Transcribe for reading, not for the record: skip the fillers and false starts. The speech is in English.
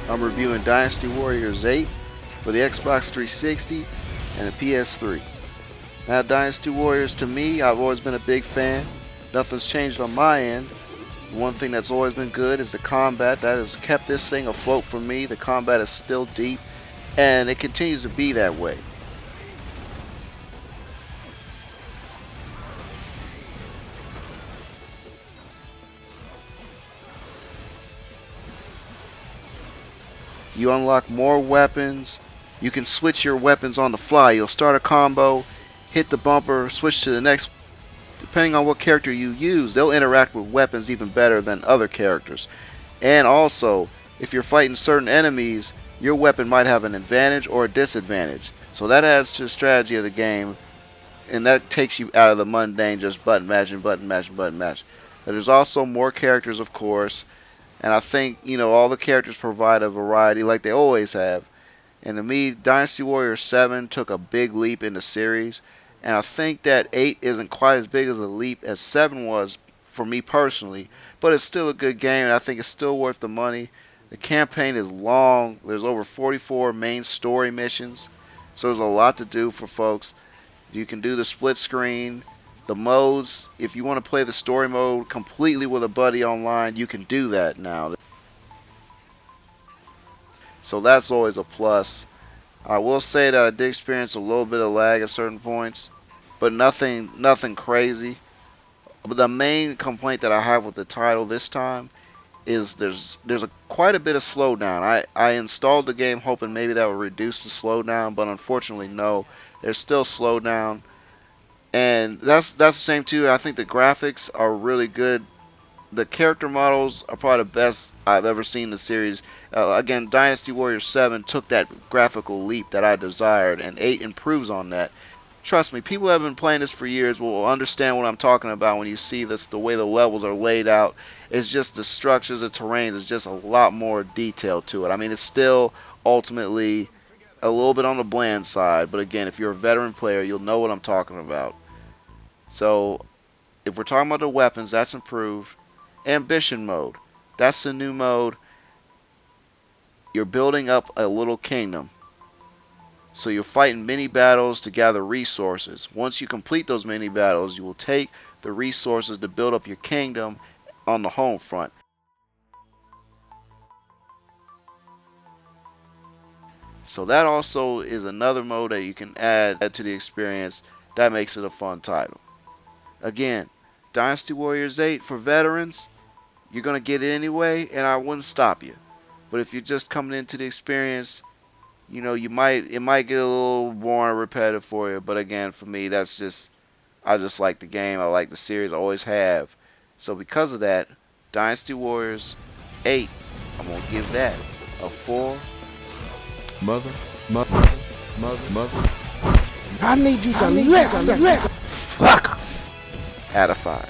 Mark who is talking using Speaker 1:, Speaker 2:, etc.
Speaker 1: I'm reviewing Dynasty Warriors 8 for the Xbox 360 and the PS3. Now, Dynasty Warriors, to me, I've always been a big fan. Nothing's changed on my end. One thing that's always been good is the combat. That has kept this thing afloat for me. The combat is still deep, and it continues to be that way. You unlock more weapons. You can switch your weapons on the fly. You'll start a combo, hit the bumper, switch to the next. Depending on what character you use, they'll interact with weapons even better than other characters. And also, if you're fighting certain enemies, your weapon might have an advantage or a disadvantage. So that adds to the strategy of the game, and that takes you out of the mundane just button mashing, button mashing, button mashing. But there's also more characters, of course, and I think, all the characters provide a variety like they always have. And to me, Dynasty Warriors 7 took a big leap in the series. And I think that 8 isn't quite as big as a leap as 7 was for me personally. But it's still a good game, and I think it's still worth the money. The campaign is long. There's over 44 main story missions. So there's a lot to do for folks. You can do the split screen. The modes, if you want to play the story mode completely with a buddy online, you can do that now. So that's always a plus. I will say that I did experience a little bit of lag at certain points, but nothing crazy. But the main complaint that I have with the title this time is there's quite a bit of slowdown. I installed the game hoping maybe that would reduce the slowdown, but unfortunately no. There's still slowdown. And that's the same too. I think the graphics are really good. The character models are probably the best I've ever seen in the series. Again, Dynasty Warriors 7 took that graphical leap that I desired, and 8 improves on that. Trust me, people who have been playing this for years will understand what I'm talking about when you see this, the way the levels are laid out. It's just the structures, the terrain, there's just a lot more detail to it. I mean, it's still ultimately a little bit on the bland side, but again, if you're a veteran player, you'll know what I'm talking about. So, if we're talking about the weapons, that's improved. Ambition mode. That's the new mode. You're building up a little kingdom. So you're fighting mini battles to gather resources. Once you complete those mini battles, you will take the resources to build up your kingdom on the home front. So that also is another mode that you can add to the experience. That makes it a fun title. Again, Dynasty Warriors 8 for veterans, you're going to get it anyway, and I wouldn't stop you. But if you're just coming into the experience, it might get a little boring, repetitive for you. But again, for me, I just like the game. I like the series. I always have. So because of that, Dynasty Warriors 8, I'm going to give that a 4.
Speaker 2: Mother. I need you to listen.
Speaker 1: Out of 5.